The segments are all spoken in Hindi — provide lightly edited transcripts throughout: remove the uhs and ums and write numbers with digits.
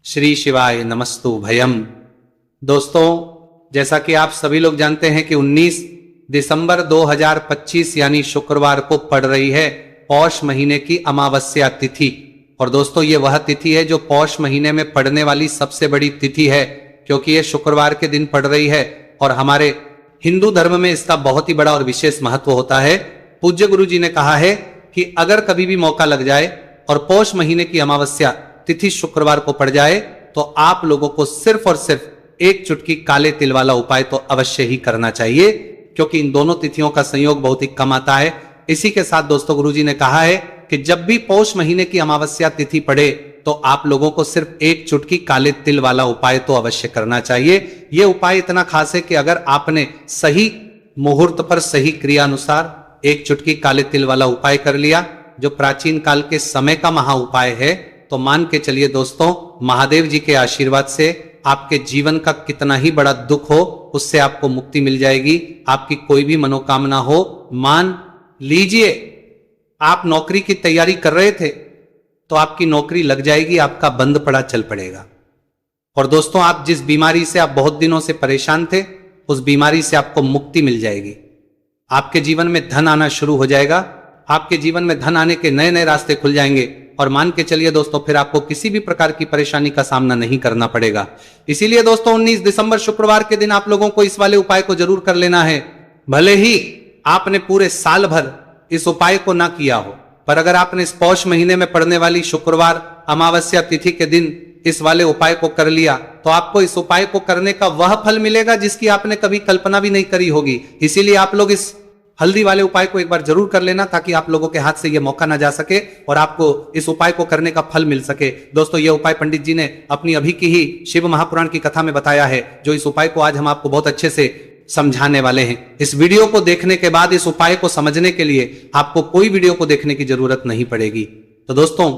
श्री शिवाय नमस्तु भयम। दोस्तों, जैसा कि आप सभी लोग जानते हैं कि 19 दिसंबर 2025 यानी शुक्रवार को पड़ रही है पौष महीने की अमावस्या तिथि। और दोस्तों, ये वह तिथि है जो पौष महीने में पड़ने वाली सबसे बड़ी तिथि है, क्योंकि ये शुक्रवार के दिन पड़ रही है और हमारे हिंदू धर्म में इसका बहुत ही बड़ा और विशेष महत्व होता है। पूज्य गुरु जी ने कहा है कि अगर कभी भी मौका लग जाए और पौष महीने की अमावस्या तिथि शुक्रवार को पड़ जाए तो आप लोगों को सिर्फ और सिर्फ एक चुटकी काले तिल वाला उपाय तो अवश्य ही करना चाहिए, क्योंकि इन दोनों तिथियों का संयोग बहुत ही कम आता है। इसी के साथ दोस्तों, गुरुजी ने कहा है कि जब भी पौष महीने की अमावस्या तिथि पड़े तो आप लोगों को सिर्फ एक चुटकी काले तिल वाला उपाय तो अवश्य करना चाहिए। यह उपाय इतना खास है कि अगर आपने सही मुहूर्त पर सही क्रिया अनुसार एक चुटकी काले तिल वाला उपाय कर लिया, जो प्राचीन काल के समय का महा उपाय है, तो मान के चलिए दोस्तों, महादेव जी के आशीर्वाद से आपके जीवन का कितना ही बड़ा दुख हो उससे आपको मुक्ति मिल जाएगी। आपकी कोई भी मनोकामना हो, मान लीजिए आप नौकरी की तैयारी कर रहे थे तो आपकी नौकरी लग जाएगी, आपका बंद पड़ा चल पड़ेगा। और दोस्तों, आप जिस बीमारी से आप बहुत दिनों से परेशान थे, उस बीमारी से आपको मुक्ति मिल जाएगी। आपके जीवन में धन आना शुरू हो जाएगा, आपके जीवन में धन आने के नए नए रास्ते खुल जाएंगे। और मान के चलिए दोस्तों, फिर आपको किसी भी प्रकार की परेशानी का सामना नहीं करना पड़ेगा। इसीलिए दोस्तों, 19 दिसंबर शुक्रवार के दिन आप लोगों को इस वाले उपाय को जरूर कर लेना है। भले ही आपने पूरे साल भर इस उपाय को ना किया हो, पर अगर आपने इस पौष महीने में पड़ने वाली शुक्रवार अमावस्या तिथि के दिन इस वाले उपाय को कर लिया तो आपको इस उपाय को करने का वह फल मिलेगा जिसकी आपने कभी कल्पना भी नहीं करी होगी। इसीलिए आप लोग इस हल्दी वाले उपाय को एक बार जरूर कर लेना, ताकि आप लोगों के हाथ से यह मौका ना जा सके और आपको इस उपाय को करने का फल मिल सके। दोस्तों, यह उपाय पंडित जी ने अपनी अभी की ही शिव महापुराण की कथा में बताया है, जो इस उपाय को आज हम आपको बहुत अच्छे से समझाने वाले हैं। इस वीडियो को देखने के बाद इस उपाय को समझने के लिए आपको कोई वीडियो को देखने की जरूरत नहीं पड़ेगी। तो दोस्तों,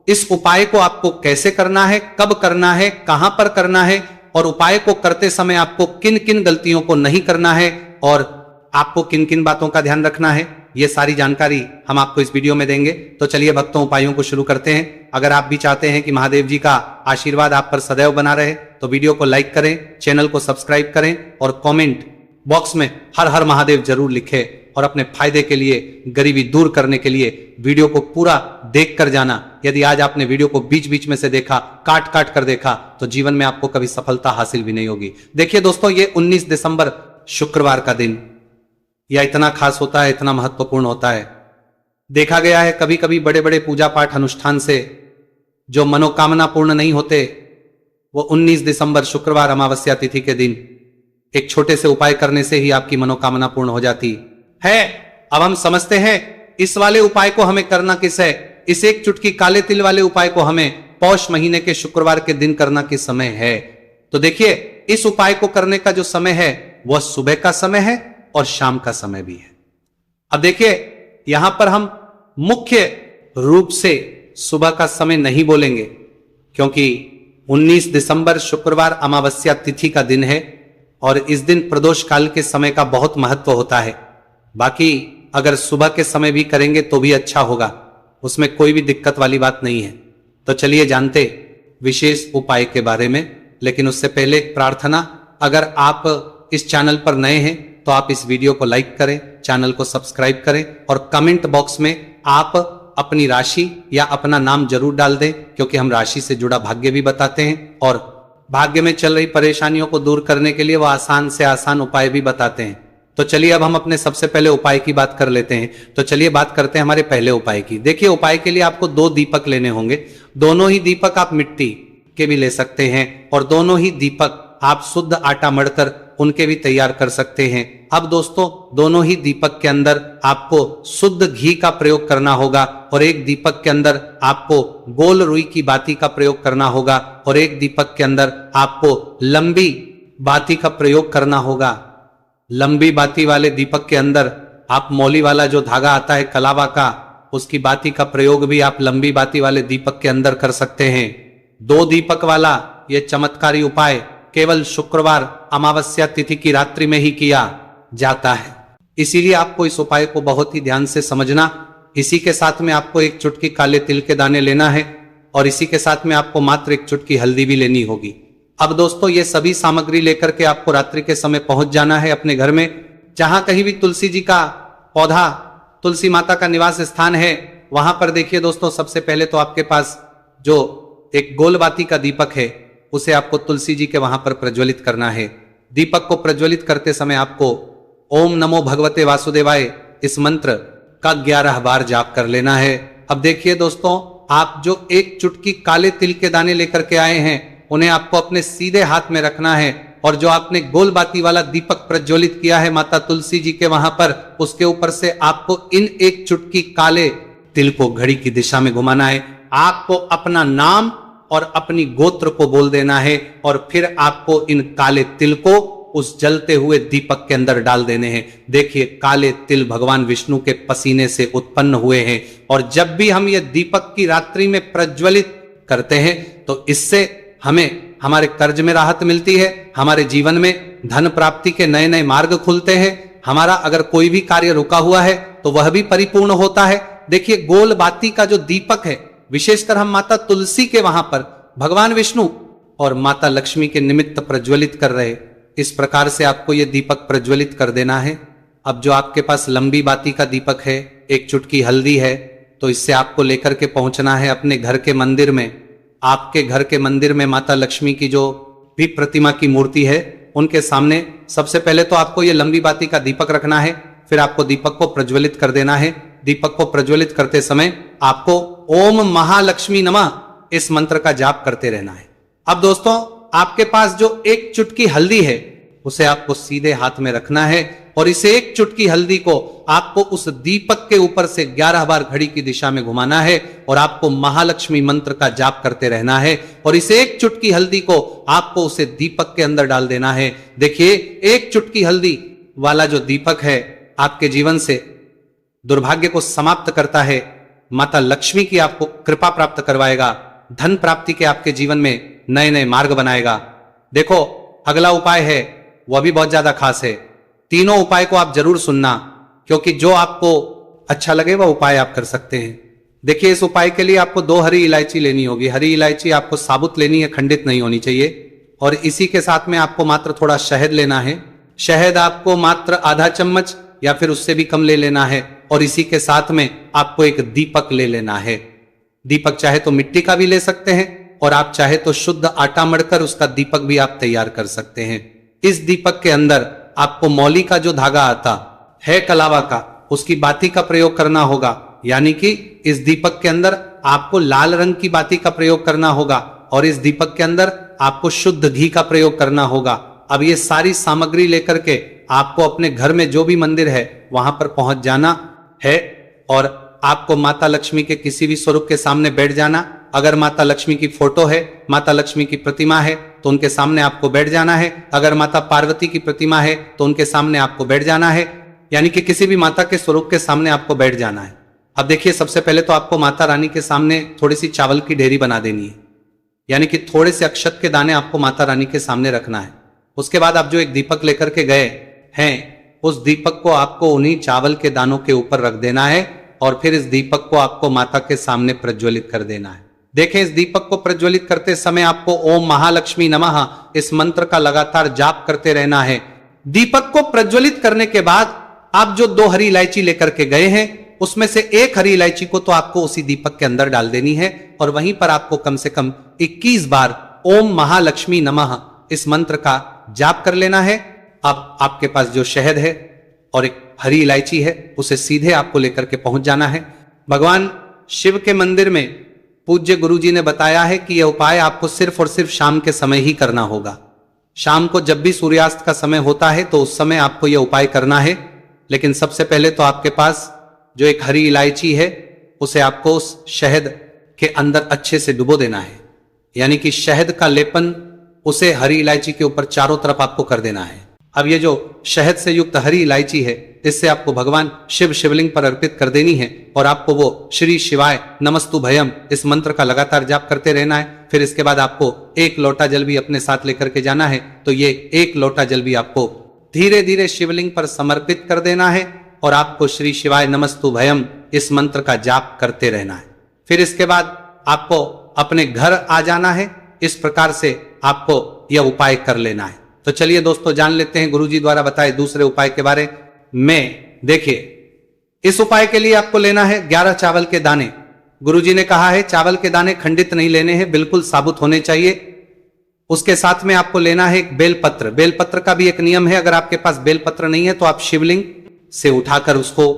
इस उपाय को आपको कैसे करना है, कब करना है, कहां पर करना है और उपाय को करते समय आपको किन किन गलतियों को नहीं करना है और आपको किन किन बातों का ध्यान रखना है, ये सारी जानकारी हम आपको इस वीडियो में देंगे। तो चलिए भक्तों, उपायों को शुरू करते हैं। अगर आप भी चाहते हैं कि महादेव जी का आशीर्वाद आप पर सदैव बना रहे तो वीडियो को लाइक करें, चैनल को सब्सक्राइब करें और कमेंट बॉक्स में हर हर महादेव जरूर लिखें। और अपने फायदे के लिए, गरीबी दूर करने के लिए वीडियो को पूरा देख कर जाना। यदि आज आपने वीडियो को बीच बीच में से देखा, काट काट कर देखा, तो जीवन में आपको कभी सफलता हासिल भी नहीं होगी। देखिए दोस्तों, ये 19 दिसंबर शुक्रवार का दिन यह इतना खास होता है, इतना महत्वपूर्ण होता है। देखा गया है कभी कभी बड़े बड़े पूजा पाठ अनुष्ठान से जो मनोकामना पूर्ण नहीं होते, वो 19 दिसंबर शुक्रवार अमावस्या तिथि के दिन एक छोटे से उपाय करने से ही आपकी मनोकामना पूर्ण हो जाती है। अब हम समझते हैं इस वाले उपाय को हमें करना किस है। इस एक चुटकी काले तिल वाले उपाय को हमें पौष महीने के शुक्रवार के दिन करना किस समय है। तो देखिए, इस उपाय को करने का जो समय है वह सुबह का समय है और शाम का समय भी है। अब देखिए, यहां पर हम मुख्य रूप से सुबह का समय नहीं बोलेंगे, क्योंकि 19 दिसंबर शुक्रवार अमावस्या तिथि का दिन है और इस दिन प्रदोष काल के समय का बहुत महत्व होता है। बाकी अगर सुबह के समय भी करेंगे तो भी अच्छा होगा, उसमें कोई भी दिक्कत वाली बात नहीं है। तो चलिए जानते विशेष उपाय के बारे में। लेकिन उससे पहले एक प्रार्थना, अगर आप इस चैनल पर नए हैं तो आप इस वीडियो को लाइक करें, चैनल को सब्सक्राइब करें और कमेंट बॉक्स में आप अपनी राशि या अपना नाम जरूर डाल दें, क्योंकि हम राशि से जुड़ा भाग्य भी बताते हैं और भाग्य में चल रही परेशानियों को दूर करने के लिए वो आसान से आसान उपाय भी बताते हैं। तो चलिए अब हम अपने सबसे पहले उपाय की बात कर लेते हैं। तो चलिए बात करते हैं हमारे पहले उपाय की। देखिए, उपाय के लिए आपको 2 दीपक लेने होंगे। दोनों ही दीपक आप मिट्टी के भी ले सकते हैं और दोनों ही दीपक आप शुद्ध आटा मढ़कर उनके भी तैयार कर सकते हैं। अब दोस्तों, दोनों ही दीपक के अंदर आपको शुद्ध घी का प्रयोग करना होगा और एक दीपक के अंदर आपको गोल रुई की बाती का प्रयोग करना होगा और एक दीपक के अंदर आपको लंबी बाती का प्रयोग करना होगा। लंबी बाती वाले दीपक के अंदर आप मौली वाला जो धागा आता है कलावा का, उसकी बाती का प्रयोग भी आप लंबी बाती वाले दीपक के अंदर कर सकते हैं। 2 दीपक वाला ये चमत्कारी उपाय केवल शुक्रवार अमावस्या तिथि की रात्रि में ही किया जाता है, इसीलिए आपको इस उपाय को बहुत ही ध्यान से समझना। इसी के साथ में आपको एक चुटकी काले तिल के दाने लेना है और इसी के साथ में आपको मात्र एक चुटकी हल्दी भी लेनी होगी। अब दोस्तों ये सभी सामग्री लेकर के आपको रात्रि के समय पहुंच जाना है अपने घर में, जहां कहीं भी तुलसी जी का पौधा, तुलसी माता का निवास स्थान है, वहां पर देखिए दोस्तों सबसे पहले तो आपके पास जो एक गोल बाती का दीपक है उसे आपको तुलसी जी के वहां पर प्रज्वलित करना है। दीपक को प्रज्वलित करते समय आपको ओम नमो भगवते वासुदेवाय इस मंत्र का 11 बार जाप कर लेना है। अब देखिए दोस्तों, आप जो एक चुटकी काले तिल के दाने लेकर के आए हैं उन्हें आपको अपने सीधे हाथ में रखना है, और जो आपने गोल बाती वाला दीपक प्रज्वलित किया है माता तुलसी जी के वहां पर, उसके ऊपर से आपको इन एक चुटकी काले तिल को घड़ी की दिशा में घुमाना है। आपको अपना नाम और अपनी गोत्र को बोल देना है, और फिर आपको इन काले तिल को उस जलते हुए दीपक के अंदर डाल देने हैं। देखिए काले तिल भगवान विष्णु के पसीने से उत्पन्न हुए हैं, और जब भी हम ये दीपक की रात्रि में प्रज्वलित करते हैं तो इससे हमें हमारे कर्ज में राहत मिलती है, हमारे जीवन में धन प्राप्ति के नए नए मार्ग खुलते हैं, हमारा अगर कोई भी कार्य रुका हुआ है तो वह भी परिपूर्ण होता है। देखिए गोल बाती का जो दीपक है, विशेषकर हम माता तुलसी के वहां पर भगवान विष्णु और माता लक्ष्मी के निमित्त प्रज्वलित कर रहे, इस प्रकार से आपको यह दीपक प्रज्वलित कर देना है। अब जो आपके पास लंबी बाती का दीपक है, एक चुटकी हल्दी है, तो इससे आपको लेकर के पहुंचना है अपने घर के मंदिर में। आपके घर के मंदिर में माता लक्ष्मी की जो भी प्रतिमा की मूर्ति है उनके सामने सबसे पहले तो आपको ये लंबी बाती का दीपक रखना है, फिर आपको दीपक को प्रज्वलित कर देना है। दीपक को प्रज्वलित करते समय आपको ओम महालक्ष्मी नमः इस मंत्र का जाप करते रहना है। अब दोस्तों आपके पास जो एक चुटकी हल्दी है उसे आपको सीधे हाथ में रखना है, और इसे एक चुटकी हल्दी को आपको उस दीपक के ऊपर से 11 बार घड़ी की दिशा में घुमाना है, और आपको महालक्ष्मी मंत्र का जाप करते रहना है, और इसे एक चुटकी हल्दी को आपको उसे दीपक के अंदर डाल देना है। देखिए एक चुटकी हल्दी वाला जो दीपक है आपके जीवन से दुर्भाग्य को समाप्त करता है, माता लक्ष्मी की आपको कृपा प्राप्त करवाएगा, धन प्राप्ति के आपके जीवन में नए नए मार्ग बनाएगा। देखो अगला उपाय है वह भी बहुत ज्यादा खास है। तीनों उपाय को आप जरूर सुनना, क्योंकि जो आपको अच्छा लगे वह उपाय आप कर सकते हैं। देखिए इस उपाय के लिए आपको 2 हरी इलायची लेनी होगी। हरी इलायची आपको साबुत लेनी है, खंडित नहीं होनी चाहिए। और इसी के साथ में आपको मात्र थोड़ा शहद लेना है। शहद आपको मात्र आधा चम्मच या फिर उससे भी कम ले लेना है, और इसी के साथ में आपको एक दीपक ले लेना है। दीपक चाहे तो मिट्टी का भी ले सकते हैं, और आप चाहे तो शुद्ध आटा मढ़कर उसका दीपक भी आप तैयार कर सकते हैं। इस दीपक के अंदर आपको मौली का जो धागा आता है कलावा का, उसकी बाती का प्रयोग करना होगा, यानी कि इस दीपक के अंदर आपको लाल रंग की बाती का प्रयोग करना होगा, और इस दीपक के अंदर आपको शुद्ध घी का प्रयोग करना होगा। अब ये सारी सामग्री लेकर के आपको अपने घर में जो भी मंदिर है वहां पर पहुंच जाना है, और आपको माता लक्ष्मी के किसी भी स्वरूप के सामने बैठ जाना। अगर माता लक्ष्मी की फोटो है, माता लक्ष्मी की प्रतिमा है, तो उनके सामने आपको बैठ जाना है। अगर माता पार्वती की प्रतिमा है तो उनके सामने आपको बैठ जाना है, यानी कि किसी भी माता के स्वरूप के सामने आपको बैठ जाना है। अब देखिए सबसे पहले तो आपको माता रानी के सामने थोड़ी सी चावल की ढेरी बना देनी है, यानी कि थोड़े से अक्षत के दाने आपको माता रानी के सामने रखना है। उसके बाद आप जो एक दीपक लेकर के गए हैं, उस दीपक को आपको उन्हीं चावल के दानों के ऊपर रख देना है, और फिर इस दीपक को आपको माता के सामने प्रज्वलित कर देना है। देखें इस दीपक को प्रज्वलित करते समय आपको ओम महालक्ष्मी नमः इस मंत्र का लगातार जाप करते रहना है। दीपक को प्रज्वलित करने के बाद आप जो 2 हरी इलायची लेकर के गए हैं उसमें से एक हरी इलायची को तो आपको उसी दीपक के अंदर डाल देनी है, और वहीं पर आपको कम से कम 21 बार ओम महालक्ष्मी नमः इस मंत्र का जाप कर लेना है। अब आपके पास जो शहद है और एक हरी इलायची है उसे सीधे आपको लेकर के पहुंच जाना है। भगवान शिव के मंदिर में पूज्य गुरुजी ने बताया है कि यह उपाय आपको सिर्फ और सिर्फ शाम के समय ही करना होगा। शाम को जब भी सूर्यास्त का समय होता है तो उस समय आपको यह उपाय करना है। लेकिन सबसे पहले तो आपके पास जो एक हरी इलायची है उसे आपको उस शहद के अंदर अच्छे से डुबो देना है, यानी कि शहद का लेपन उसे हरी इलायची के ऊपर चारों तरफ आपको कर देना है। अब ये जो शहद से युक्त हरी इलायची है इससे आपको भगवान शिव शिवलिंग पर अर्पित कर देनी है, और आपको वो श्री शिवाय नमस्तु भयम इस मंत्र का लगातार जाप करते रहना है। फिर इसके बाद आपको 1 लोटा जल भी अपने साथ लेकर के जाना है, तो ये 1 लोटा जल भी आपको धीरे धीरे शिवलिंग पर समर्पित कर देना है, और आपको श्री शिवाय नमस्तु भयम इस मंत्र का जाप करते रहना है। फिर इसके बाद आपको अपने घर आ जाना है। इस प्रकार से आपको यह उपाय कर लेना है। तो चलिए दोस्तों, जान लेते हैं गुरुजी द्वारा बताए दूसरे उपाय के बारे में। देखिए, इस उपाय के लिए आपको लेना है 11 चावल के दाने। गुरुजी ने कहा है चावल के दाने खंडित नहीं लेने हैं, बिल्कुल साबुत होने चाहिए। उसके साथ में आपको लेना है एक बेलपत्र। बेलपत्र का भी एक नियम है, अगर आपके पास बेलपत्र नहीं है तो आप शिवलिंग से उठाकर उसको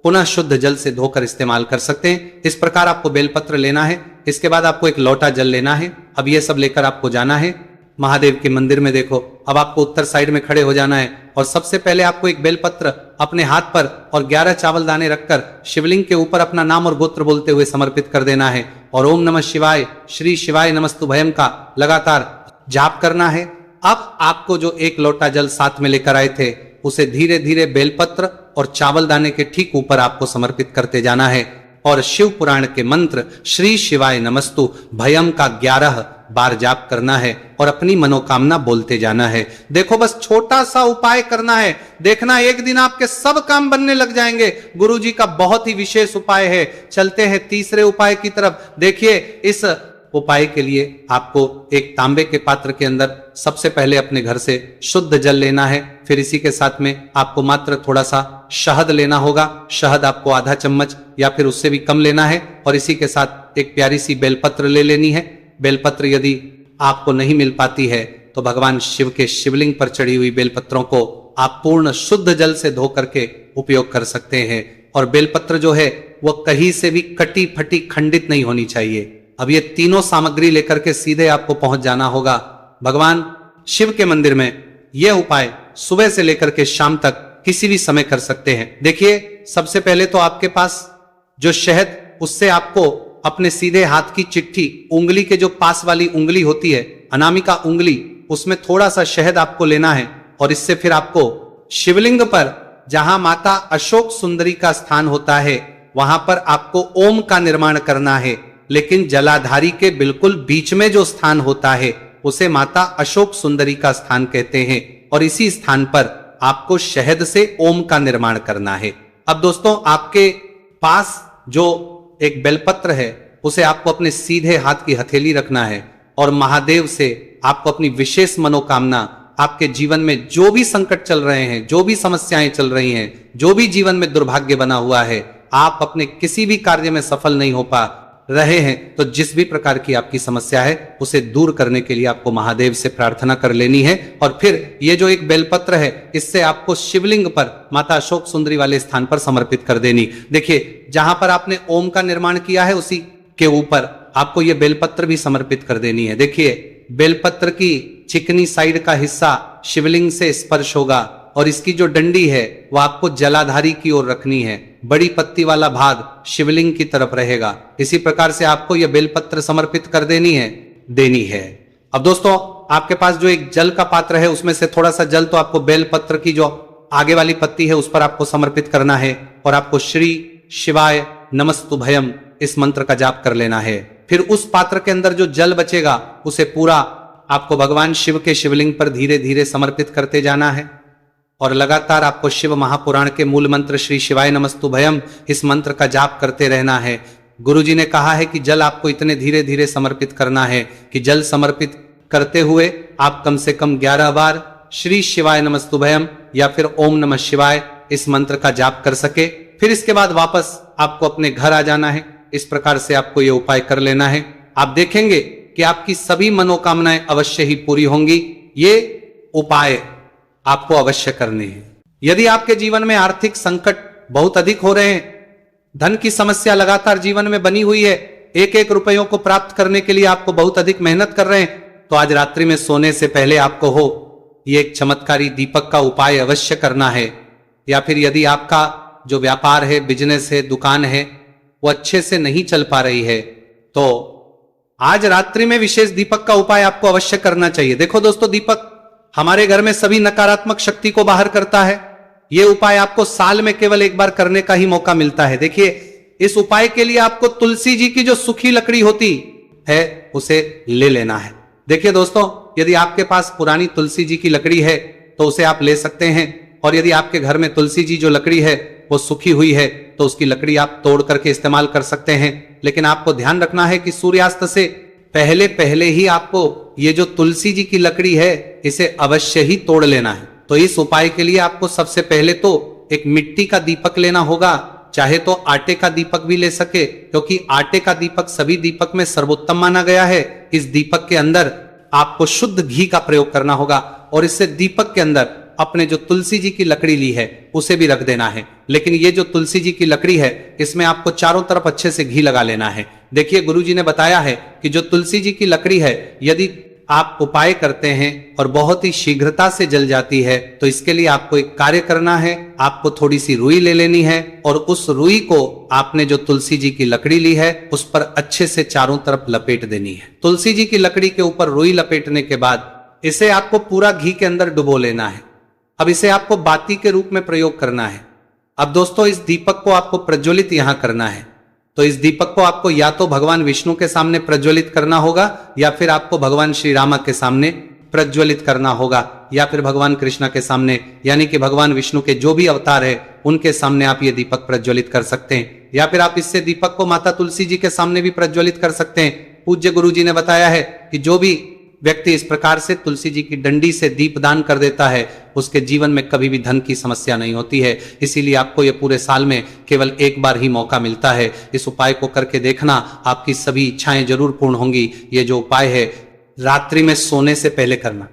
पुनः शुद्ध जल से धोकर इस्तेमाल कर सकते हैं। इस प्रकार आपको बेलपत्र लेना है। इसके बाद आपको एक लोटा जल लेना है। अब ये सब लेकर आपको जाना है महादेव के मंदिर में। देखो, अब आपको उत्तर साइड में खड़े हो जाना है और सबसे पहले आपको एक बेलपत्र अपने हाथ पर और 11 चावल दाने रखकर शिवलिंग के ऊपर अपना नाम और गोत्र बोलते हुए समर्पित कर देना है और ओम नमः शिवाय श्री शिवाय नमस्तुभयम का लगातार जाप करना है। अब आपको जो एक लोटा जल साथ में लेकर आए थे उसे धीरे धीरे बेलपत्र और चावल दाने के ठीक ऊपर आपको समर्पित करते जाना है और शिव पुराण के मंत्र श्री शिवाय नमस्तु भयम का 11 बार जाप करना है और अपनी मनोकामना बोलते जाना है। देखो, बस छोटा सा उपाय करना है, देखना एक दिन आपके सब काम बनने लग जाएंगे। गुरुजी का बहुत ही विशेष उपाय है। चलते हैं तीसरे उपाय की तरफ। देखिए, इस उपाय के लिए आपको एक तांबे के पात्र के अंदर सबसे पहले अपने घर से शुद्ध जल लेना है। फिर इसी के साथ में आपको मात्र थोड़ा सा शहद लेना होगा। शहद आपको आधा चम्मच या फिर उससे भी कम लेना है और इसी के साथ एक प्यारी सी बेलपत्र ले लेनी है। बेलपत्र यदि आपको नहीं मिल पाती है तो भगवान शिव के शिवलिंग पर चढ़ी हुई बेलपत्रों को आप पूर्ण शुद्ध जल से धो करके उपयोग कर सकते हैं। और बेलपत्र जो है वह कहीं से भी कटी फटी खंडित नहीं होनी चाहिए। अब ये तीनों सामग्री लेकर के सीधे आपको पहुंच जाना होगा भगवान शिव के मंदिर में। यह उपाय सुबह से लेकर के शाम तक किसी भी समय कर सकते हैं। देखिए, सबसे पहले तो आपके पास जो शहद, उससे आपको अपने सीधे हाथ की चिट्ठी, उंगली के जो पास वाली उंगली होती है, अनामिका उंगली, उसमें थोड़ा सा शहद आपको लेना है और इससे फिर आपको शिवलिंग पर जहां माता अशोक सुंदरी का स्थान होता है वहां पर आपको ओम का निर्माण करना है। लेकिन जलाधारी के बिल्कुल बीच में जो स्थान होता है उसे माता अशोक सुंदरी का स्थान कहते हैं और इसी स्थान पर आपको शहद से ओम का निर्माण करना है। अब दोस्तों, आपके पास जो एक बेलपत्र है उसे आपको अपने सीधे हाथ की हथेली रखना है और महादेव से आपको अपनी विशेष मनोकामना, आपके जीवन में जो भी संकट चल रहे हैं, जो भी समस्याएं चल रही हैं, जो भी जीवन में दुर्भाग्य बना हुआ है, आप अपने किसी भी कार्य में सफल नहीं हो पा रहे हैं, तो जिस भी प्रकार की आपकी समस्या है उसे दूर करने के लिए आपको महादेव से प्रार्थना कर लेनी है। और फिर ये जो एक बेलपत्र है इससे आपको शिवलिंग पर माता अशोक सुंदरी वाले स्थान पर समर्पित कर देनी। देखिए, जहां पर आपने ओम का निर्माण किया है उसी के ऊपर आपको ये बेलपत्र भी समर्पित कर देनी है। देखिए, बेलपत्र की चिकनी साइड का हिस्सा शिवलिंग से स्पर्श होगा और इसकी जो डंडी है वह आपको जलाधारी की ओर रखनी है। बड़ी पत्ती वाला भाग शिवलिंग की तरफ रहेगा। इसी प्रकार से आपको यह बेलपत्र समर्पित कर देनी है। अब दोस्तों, आपके पास जो एक जल का पात्र है उसमें से थोड़ा सा जल तो आपको बेलपत्र की जो आगे वाली पत्ती है उस पर आपको समर्पित करना है और आपको श्री शिवाय नमस्तुभयम इस मंत्र का जाप कर लेना है। फिर उस पात्र के अंदर जो जल बचेगा उसे पूरा आपको भगवान शिव के शिवलिंग पर धीरे धीरे समर्पित करते जाना है और लगातार आपको शिव महापुराण के मूल मंत्र श्री शिवाय नमस्तुभयम इस मंत्र का जाप करते रहना है। गुरुजी ने कहा है कि जल आपको इतने धीरे धीरे समर्पित करना है कि जल समर्पित करते हुए आप कम से कम 11 बार श्री शिवाय नमस्तुभयम या फिर ओम नमः शिवाय इस मंत्र का जाप कर सके। फिर इसके बाद वापस आपको अपने घर आ जाना है। इस प्रकार से आपको यह उपाय कर लेना है। आप देखेंगे कि आपकी सभी मनोकामनाएं अवश्य ही पूरी होंगी। ये उपाय आपको अवश्य करने हैं। यदि आपके जीवन में आर्थिक संकट बहुत अधिक हो रहे हैं, धन की समस्या लगातार जीवन में बनी हुई है, एक एक रुपयों को प्राप्त करने के लिए आपको बहुत अधिक मेहनत कर रहे हैं, तो आज रात्रि में सोने से पहले आपको ये एक चमत्कारी दीपक का उपाय अवश्य करना है। या फिर यदि आपका जो व्यापार है, बिजनेस है, दुकान है, वो अच्छे से नहीं चल पा रही है, तो आज रात्रि में विशेष दीपक का उपाय आपको अवश्य करना चाहिए। देखो दोस्तों, दीपक हमारे घर में सभी नकारात्मक शक्ति को बाहर करता है। यह उपाय आपको साल में केवल एक बार करने का ही मौका मिलता है। देखिए, इस उपाय के लिए आपको तुलसी जी की जो सूखी लकड़ी होती है उसे ले लेना है। देखिए दोस्तों, यदि आपके पास पुरानी तुलसी जी की लकड़ी है तो उसे आप ले सकते हैं, और यदि आपके घर में तुलसी जी जो लकड़ी है वो सूखी हुई है तो उसकी लकड़ी आप तोड़ करके इस्तेमाल कर सकते हैं। लेकिन आपको ध्यान रखना है कि सूर्यास्त से पहले पहले ही आपको ये जो तुलसी जी की लकड़ी है इसे अवश्य ही तोड़ लेना है। तो इस उपाय के लिए आपको सबसे पहले तो एक मिट्टी का दीपक लेना होगा, चाहे तो आटे का दीपक भी ले सके, क्योंकि आटे का दीपक सभी दीपक में सर्वोत्तम माना गया है। इस दीपक के अंदर आपको शुद्ध घी का प्रयोग करना होगा और इससे दीपक के अंदर अपने जो तुलसी जी की लकड़ी ली है उसे भी रख देना है। लेकिन ये जो तुलसी जी की लकड़ी है इसमें आपको चारों तरफ अच्छे से घी लगा लेना है। देखिए गुरुजी ने बताया है कि जो तुलसी जी की लकड़ी है यदि आप उपाय करते हैं और बहुत ही शीघ्रता से जल जाती है तो इसके लिए आपको एक कार्य करना है। आपको थोड़ी सी रुई ले लेनी है और उस रुई को आपने जो तुलसी जी की लकड़ी ली है उस पर अच्छे से चारों तरफ लपेट देनी है। तुलसी जी की लकड़ी के ऊपर रुई लपेटने के बाद इसे आपको पूरा घी के अंदर डुबो लेना है। अब इसे आपको बाती के रूप में प्रयोग करना है। अब दोस्तों इस दीपक को आपको प्रज्वलित यहां करना है। तो इस दीपक को आपको या तो भगवान विष्णु के सामने प्रज्वलित करना होगा या फिर आपको भगवान श्री राम के सामने प्रज्वलित करना होगा या फिर भगवान कृष्ण के सामने, यानी कि भगवान विष्णु के जो भी अवतार है उनके सामने आप ये दीपक प्रज्वलित कर सकते हैं। या फिर आप इससे दीपक को माता तुलसी जी के सामने भी प्रज्वलित कर सकते हैं। पूज्य गुरु जी ने बताया है कि जो भी व्यक्ति इस प्रकार से तुलसी जी की डंडी से दीप दान कर देता है उसके जीवन में कभी भी धन की समस्या नहीं होती है। इसीलिए आपको ये पूरे साल में केवल एक बार ही मौका मिलता है। इस उपाय को करके देखना, आपकी सभी इच्छाएं जरूर पूर्ण होंगी। ये जो उपाय है रात्रि में सोने से पहले करना।